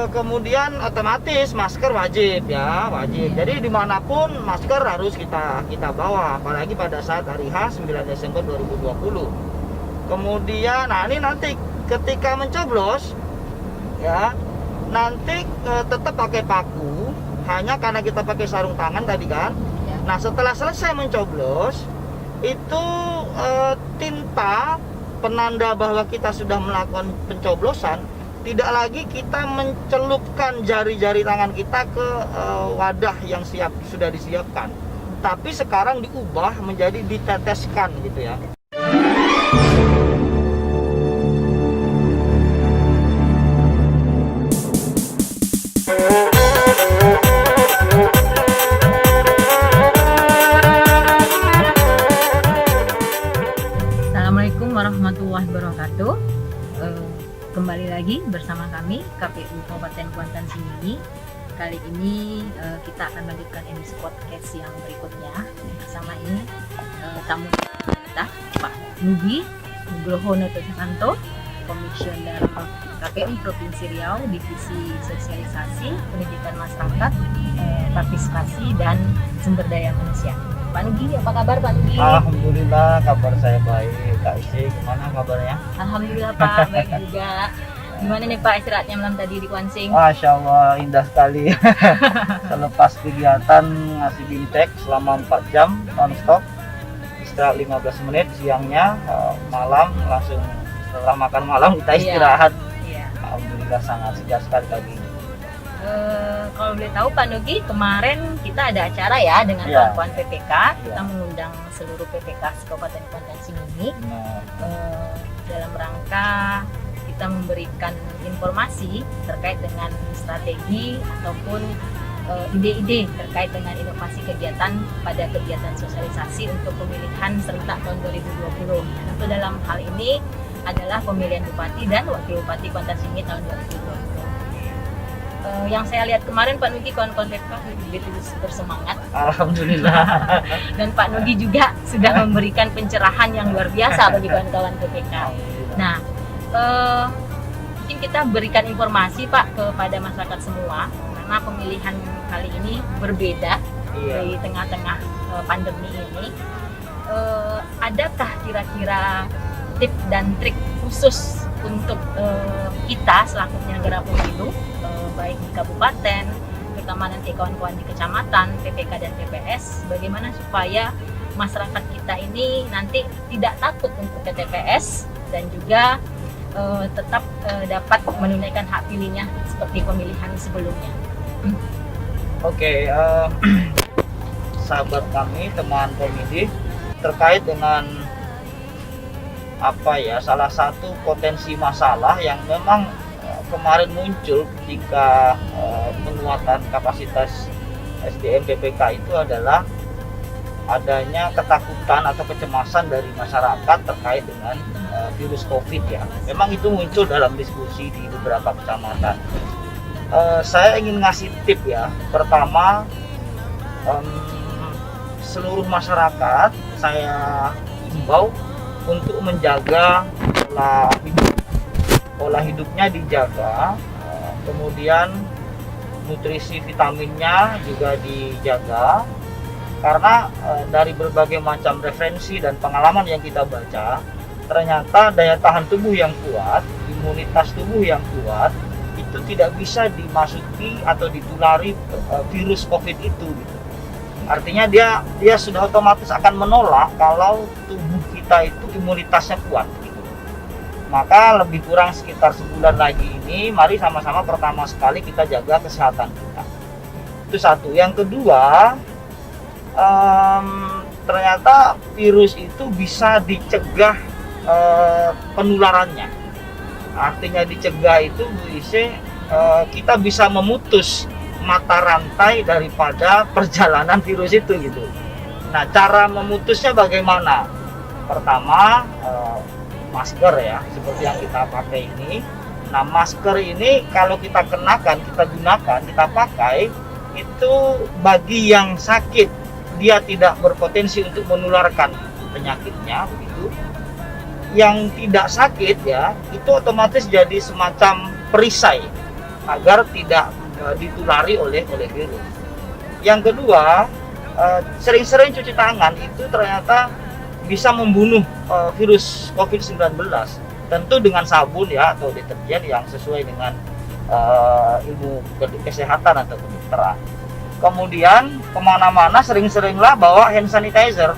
Kemudian otomatis masker wajib ya, wajib. Jadi dimanapun masker harus kita bawa, apalagi pada saat hari H 9 Desember 2020. Kemudian, nah ini nanti ketika mencoblos ya, nanti tetap pakai paku, hanya karena kita pakai sarung tangan tadi kan. Nah setelah selesai mencoblos, itu tinta penanda bahwa kita sudah melakukan pencoblosan, tidak lagi kita mencelupkan jari-jari tangan kita ke wadah yang sudah disiapkan, tapi sekarang diubah menjadi diteteskan gitu ya. Assalamualaikum warahmatullahi wabarakatuh. Kembali lagi bersama kami KPU Kabupaten Kuantan Sengingi. Kali ini kita akan melanjutkan edisi podcast yang berikutnya. Bersama ini tamu kita Pak Nugi Nugroho Notosanto, Komisioner KPU Provinsi Riau, Divisi Sosialisasi, Pendidikan Masyarakat, Partisipasi dan Sumber Daya Manusia. Pak Nugi, apa kabar Pak Nugi? Alhamdulillah, kabar saya baik. Kak Isi, gimana kabarnya? Alhamdulillah Pak, baik juga. Gimana nih Pak istirahatnya malam tadi di Kuansing? Masya Allah, indah sekali. Selepas kegiatan ngasih bimtek selama 4 jam non-stop, istirahat 15 menit siangnya, malam langsung setelah makan malam kita istirahat. Iya. Alhamdulillah sangat segar sekali pagi. Kalau boleh tahu Pak Nugi, kemarin kita ada acara ya dengan kawan-kawan PPK. Kita mengundang seluruh PPK Kabupaten Kuantan Sengingi dalam rangka kita memberikan informasi terkait dengan strategi ataupun ide-ide terkait dengan inovasi kegiatan pada kegiatan sosialisasi untuk pemilihan serentak tahun 2020. Tentu dalam hal ini adalah pemilihan Bupati dan Wakil Bupati Kuantan Sengingi tahun 2020. Yang saya lihat kemarin Pak Nugi kawan-kawan PPK begitu bersemangat. Alhamdulillah. Dan Pak Nugi juga sudah memberikan pencerahan yang luar biasa bagi kawan-kawan PPK. Nah, mungkin kita berikan informasi Pak kepada masyarakat semua, karena pemilihan kali ini berbeda di tengah-tengah pandemi ini. Adakah kira-kira tips dan trik khusus untuk kita selaku penyelenggara pemilu, baik di kabupaten, terutama nanti kawan-kawan di kecamatan, PPK dan PPS, bagaimana supaya masyarakat kita ini nanti tidak takut untuk ke TPS dan juga tetap dapat menunaikan hak pilihnya seperti pemilihan sebelumnya. Oke, sahabat kami, teman pemilih, terkait dengan salah satu potensi masalah yang memang kemarin muncul ketika penguatan kapasitas SDM PPK itu adalah adanya ketakutan atau kecemasan dari masyarakat terkait dengan virus COVID ya. Memang itu muncul dalam diskusi di beberapa kecamatan. Saya ingin ngasih tip ya. Pertama, seluruh masyarakat saya himbau untuk menjaga pola hidupnya dijaga, kemudian nutrisi vitaminnya juga dijaga, karena dari berbagai macam referensi dan pengalaman yang kita baca, ternyata daya tahan tubuh yang kuat, imunitas tubuh yang kuat itu tidak bisa dimasuki atau ditulari virus COVID itu gitu. Artinya dia sudah otomatis akan menolak kalau tubuh kita itu imunitasnya kuat gitu. Maka lebih kurang sekitar sebulan lagi ini, mari sama-sama pertama sekali kita jaga kesehatan kita. Itu satu. Yang kedua, ternyata virus itu bisa dicegah penularannya. Artinya dicegah itu kita bisa memutus mata rantai daripada perjalanan virus itu gitu. Nah, cara memutusnya bagaimana? Pertama, masker ya, seperti yang kita pakai ini. Nah, masker ini kalau kita kenakan, kita gunakan, kita pakai, itu bagi yang sakit, dia tidak berpotensi untuk menularkan penyakitnya begitu. Yang tidak sakit ya, itu otomatis jadi semacam perisai agar tidak ditulari oleh virus. Yang kedua, sering-sering cuci tangan itu ternyata bisa membunuh virus COVID-19. Tentu dengan sabun ya atau deterjen yang sesuai dengan ilmu kesehatan atau kedokteran. Kemudian kemana-mana sering-seringlah bawa hand sanitizer.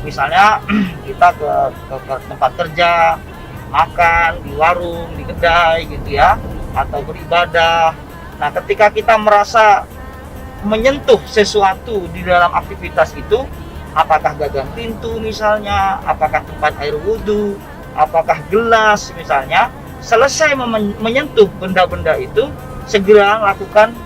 Misalnya kita ke tempat kerja, makan di warung, di kedai gitu ya, atau beribadah. Nah, ketika kita merasa menyentuh sesuatu di dalam aktivitas itu, apakah gagang pintu misalnya, apakah tempat air wudhu, apakah gelas misalnya, selesai menyentuh benda-benda itu, segera lakukan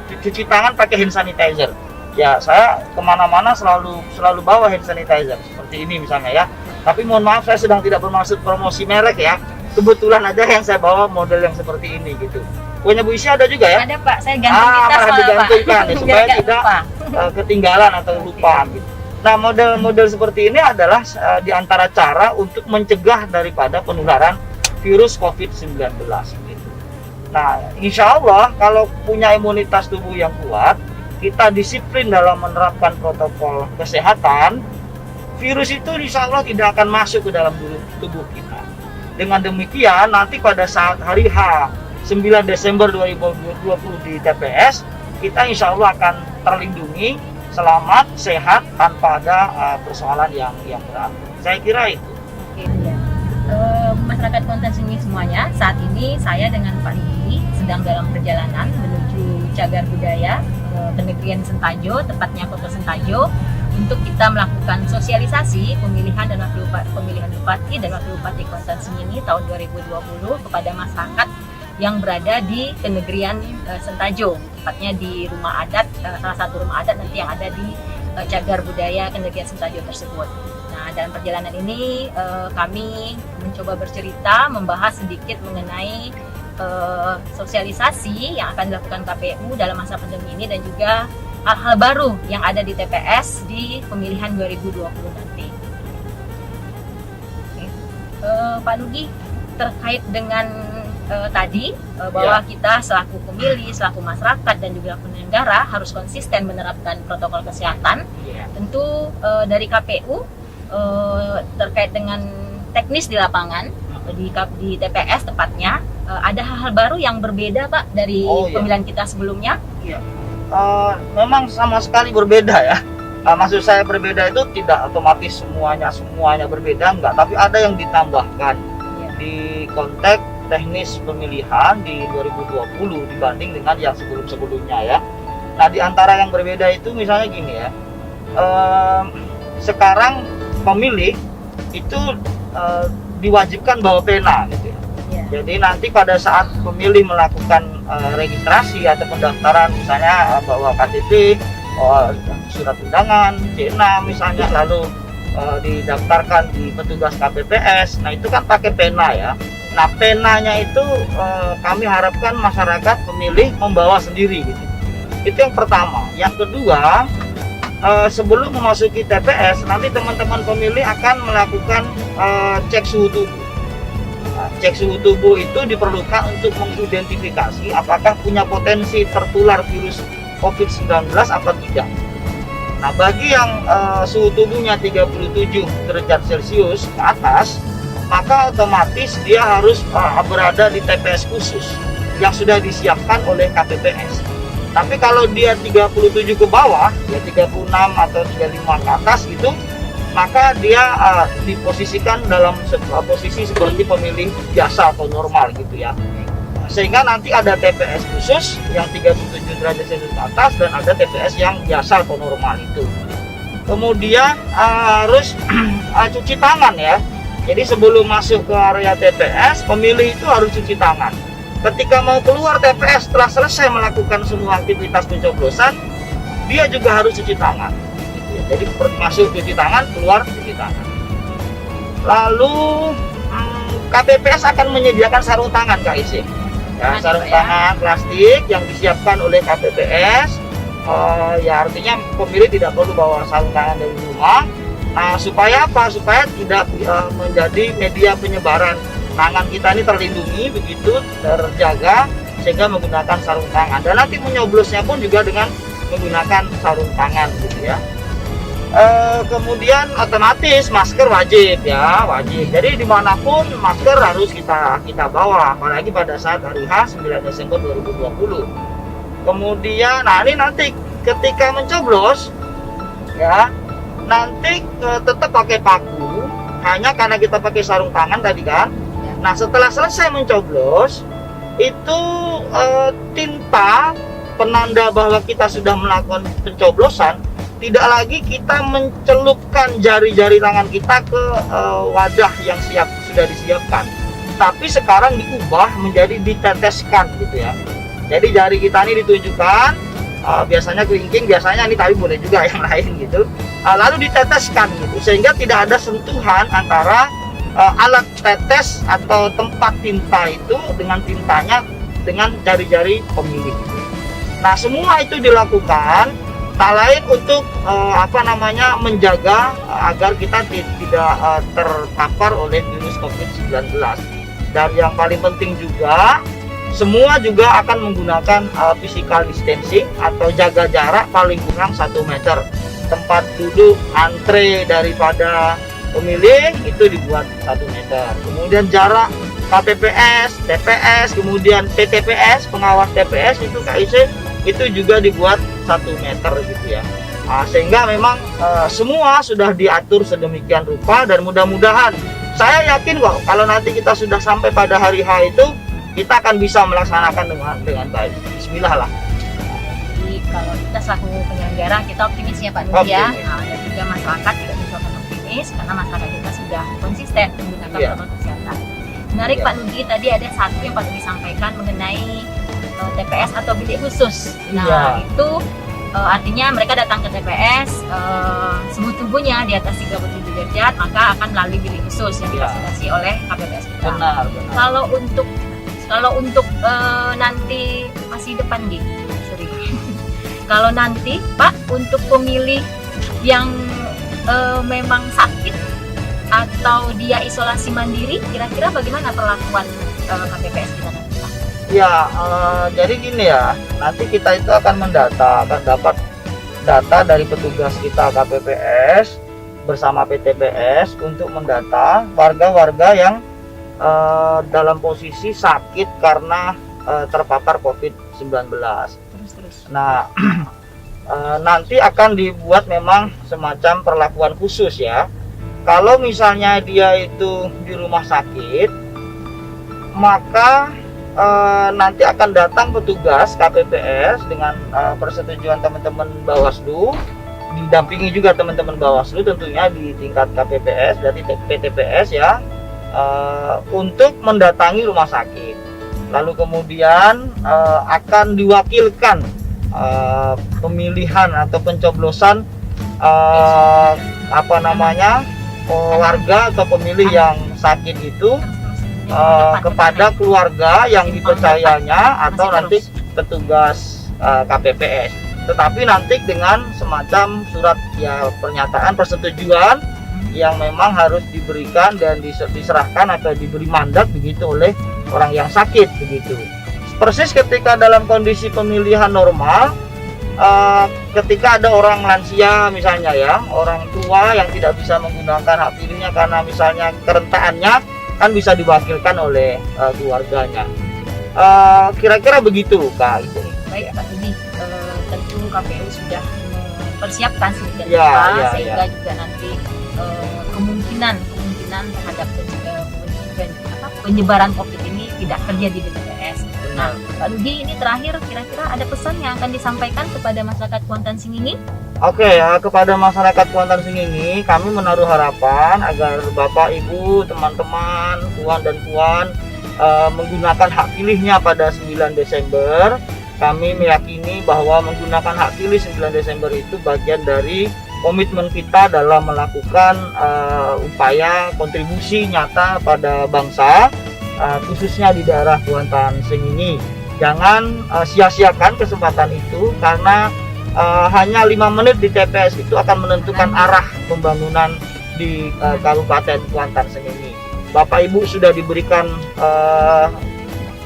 cuci tangan pakai hand sanitizer. Ya, saya kemana-mana selalu bawa hand sanitizer seperti ini misalnya ya. Tapi mohon maaf, saya sedang tidak bermaksud promosi merek ya. Kebetulan aja yang saya bawa model yang seperti ini gitu. Punya Bu Isi ada juga ya? Ada Pak, saya gantung di tas malah digantungkan ya, supaya tidak ketinggalan atau lupa gitu. Nah, model-model seperti ini adalah di antara cara untuk mencegah daripada penularan virus COVID-19 gitu. Nah, insya Allah kalau punya imunitas tubuh yang kuat, kita disiplin dalam menerapkan protokol kesehatan, virus itu insya Allah tidak akan masuk ke dalam tubuh kita. Dengan demikian, nanti pada saat hari H 9 Desember 2020 di TPS, kita insya Allah akan terlindungi, selamat, sehat, tanpa ada persoalan yang berat. Saya kira itu. Masyarakat Konten Singgi semuanya, saat ini saya dengan Pak Didi sedang dalam perjalanan menuju Cagar Budaya ke Negerian Sentajo, tepatnya Kota Sentajo, untuk kita melakukan sosialisasi pemilihan bupati dan wakil bupati Konten Singgi tahun 2020 kepada masyarakat yang berada di Kenegerian Sentajo, tepatnya di rumah adat, salah satu rumah adat nanti yang ada di Cagar Budaya Kenegerian Sentajo tersebut. Nah, dalam perjalanan ini kami mencoba bercerita, membahas sedikit mengenai sosialisasi yang akan dilakukan KPU dalam masa pandemi ini dan juga hal-hal baru yang ada di TPS di pemilihan 2020 nanti. Pak Nugi, terkait dengan tadi bahwa kita selaku pemilih, selaku masyarakat dan juga penyelenggara harus konsisten menerapkan protokol kesehatan. Tentu dari KPU terkait dengan teknis di lapangan di TPS tepatnya ada hal-hal baru yang berbeda Pak dari pemilihan kita sebelumnya. Memang sama sekali berbeda ya. Maksud saya berbeda itu tidak otomatis semuanya berbeda, enggak, tapi ada yang ditambahkan di konteks teknis pemilihan di 2020 dibanding dengan yang sebelum-sebelumnya ya. Nah, di antara yang berbeda itu misalnya gini ya, sekarang pemilih itu diwajibkan bawa pena gitu ya. Jadi nanti pada saat pemilih melakukan registrasi atau pendaftaran, misalnya bawa KTP, surat undangan, C6 misalnya, lalu didaftarkan di petugas KPPS, nah itu kan pakai pena ya. Nah, penanya itu kami harapkan masyarakat pemilih membawa sendiri gitu. Itu yang pertama. Yang kedua, sebelum memasuki TPS, nanti teman-teman pemilih akan melakukan cek suhu tubuh. Cek suhu tubuh itu diperlukan untuk mengidentifikasi apakah punya potensi tertular virus COVID-19 atau tidak. Nah, bagi yang suhu tubuhnya 37 derajat Celcius ke atas, maka otomatis dia harus berada di TPS khusus yang sudah disiapkan oleh KPPS. Tapi kalau dia 37 ke bawah, ya 36 atau 35 ke atas gitu, maka dia diposisikan dalam posisi seperti pemilih biasa atau normal gitu ya. Sehingga nanti ada TPS khusus yang 37 derajat Celcius ke atas dan ada TPS yang biasa atau normal itu. Kemudian harus cuci tangan ya. Jadi sebelum masuk ke area TPS, pemilih itu harus cuci tangan. Ketika mau keluar TPS setelah selesai melakukan semua aktivitas pencoblosan, dia juga harus cuci tangan. Jadi masuk cuci tangan, keluar cuci tangan. Lalu KPPS akan menyediakan sarung tangan KIC. Ya, sarung tangan plastik yang disiapkan oleh KPPS. Ya artinya pemilih tidak perlu bawa sarung tangan dari rumah. Nah, supaya apa? Supaya tidak menjadi media penyebaran. Tangan kita ini terlindungi, begitu terjaga, sehingga menggunakan sarung tangan, dan nanti menyoblosnya pun juga dengan menggunakan sarung tangan gitu ya. Kemudian otomatis masker wajib ya, wajib. Jadi dimanapun masker harus kita bawa, apalagi pada saat hari H 9 Desember 2020. Kemudian, nah ini nanti ketika mencoblos ya, nanti tetap pakai paku, hanya karena kita pakai sarung tangan tadi kan. Nah setelah selesai mencoblos itu tinta penanda bahwa kita sudah melakukan pencoblosan, tidak lagi kita mencelupkan jari-jari tangan kita ke wadah yang sudah disiapkan, tapi sekarang diubah menjadi diteteskan gitu ya. Jadi jari kita ini ditunjukkan, biasanya kelingking, biasanya ini tapi boleh juga yang lain gitu, lalu diteteskan gitu, sehingga tidak ada sentuhan antara alat tetes atau tempat tinta itu dengan tintanya dengan jari-jari pemilih. Nah semua itu dilakukan tak lain untuk menjaga agar kita tidak terpapar oleh virus COVID-19. Dan yang paling penting juga, semua juga akan menggunakan physical distancing atau jaga jarak paling kurang 1 meter. Tempat duduk antre daripada pemilih itu dibuat 1 meter. Kemudian jarak KPPS, TPS, kemudian PTPS, pengawas TPS itu KIC itu juga dibuat 1 meter gitu ya. Sehingga memang semua sudah diatur sedemikian rupa, dan mudah-mudahan saya yakin kok kalau nanti kita sudah sampai pada hari H itu kita akan bisa melaksanakan dengan baik. Bismillah lah. Jadi kalau kita selaku penyelenggara kita optimis ya Pak Nudi ya. Dan juga masyarakat juga bisa optimis karena masyarakat kita sudah konsisten menggunakan protokol kesehatan. Menarik Pak Nudi, tadi ada satu yang Pak Nudi sampaikan mengenai TPS atau bilik khusus. Nah itu artinya mereka datang ke TPS, suhu tubuhnya di atas 37 derajat, maka akan melalui bilik khusus yang difasilitasi oleh KPPS kita. Benar. Kalau untuk nanti masih depan di sorry. Kalau nanti Pak untuk pemilih yang memang sakit atau dia isolasi mandiri, kira-kira bagaimana perlakuan KPPS kita nanti Pak? Ya, jadi gini ya, nanti kita itu akan dapat data dari petugas kita KPPS bersama PTPS untuk mendata warga-warga yang dalam posisi sakit karena terpapar COVID-19. Terus. Nah, nanti akan dibuat memang semacam perlakuan khusus ya. Kalau misalnya dia itu di rumah sakit, maka nanti akan datang petugas KPPS dengan persetujuan teman-teman Bawaslu, didampingi juga teman-teman Bawaslu tentunya di tingkat KPPS, dari PTPS ya, untuk mendatangi rumah sakit. Lalu kemudian akan diwakilkan pemilihan atau pencoblosan warga atau pemilih yang sakit itu kepada keluarga yang dipercayanya atau nanti petugas KPPS. Tetapi nanti dengan semacam surat ya pernyataan persetujuan yang memang harus diberikan dan diserahkan atau diberi mandat begitu oleh orang yang sakit begitu. Persis ketika dalam kondisi pemilihan normal, ketika ada orang lansia misalnya ya, orang tua yang tidak bisa menggunakan hak pilihnya karena misalnya kerentaannya, kan bisa diwakilkan oleh keluarganya. Kira-kira begitu Kak. Baik Pak Budi, tentu KPU sudah mempersiapkan sedemikian sehingga juga nanti kemungkinan terhadap penyebaran COVID ini tidak terjadi di TPS. Nah, Pak Rudi, ini terakhir kira-kira ada pesan yang akan disampaikan kepada masyarakat Kuantan Singini? Oke ya, kepada masyarakat Kuantan Singini kami menaruh harapan agar Bapak, Ibu, teman-teman, tuan dan puan menggunakan hak pilihnya pada 9 Desember. Kami meyakini bahwa menggunakan hak pilih 9 Desember itu bagian dari komitmen kita dalam melakukan upaya kontribusi nyata pada bangsa, khususnya di daerah Kuantan Singini. Jangan sia-siakan kesempatan itu, karena hanya 5 menit di TPS itu akan menentukan arah pembangunan di Kabupaten Kuantan Singini. Bapak Ibu sudah diberikan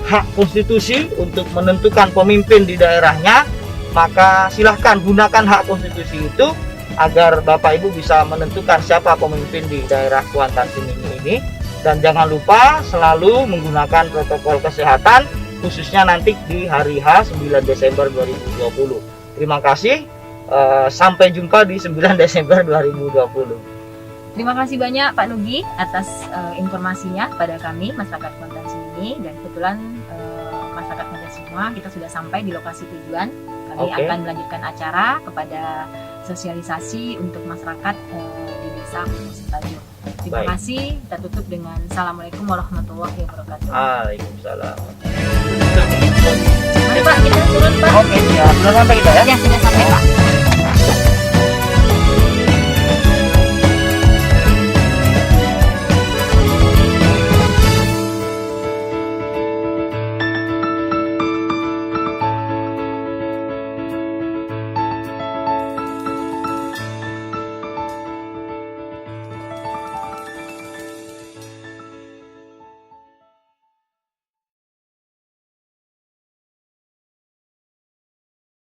hak konstitusi untuk menentukan pemimpin di daerahnya, maka silahkan gunakan hak konstitusi itu agar Bapak Ibu bisa menentukan siapa pemimpin di daerah Kuantan Singingi ini. Dan jangan lupa selalu menggunakan protokol kesehatan, khususnya nanti di hari H 9 Desember 2020. Terima kasih, sampai jumpa di 9 Desember 2020. Terima kasih banyak Pak Nugi atas informasinya pada kami masyarakat Kuantan Singingi, dan kebetulan masyarakat Kuantan semua kita sudah sampai di lokasi tujuan. Kami akan melanjutkan acara kepada sosialisasi untuk masyarakat di desa Setajuk. Terima kasih. Kita tutup dengan Assalamualaikum warahmatullahi wabarakatuh. Waalaikumsalam. Mari Pak, kita turun Pak. Oke, ya. Sudah sampai kita ya? Ya, sudah sampai Pak.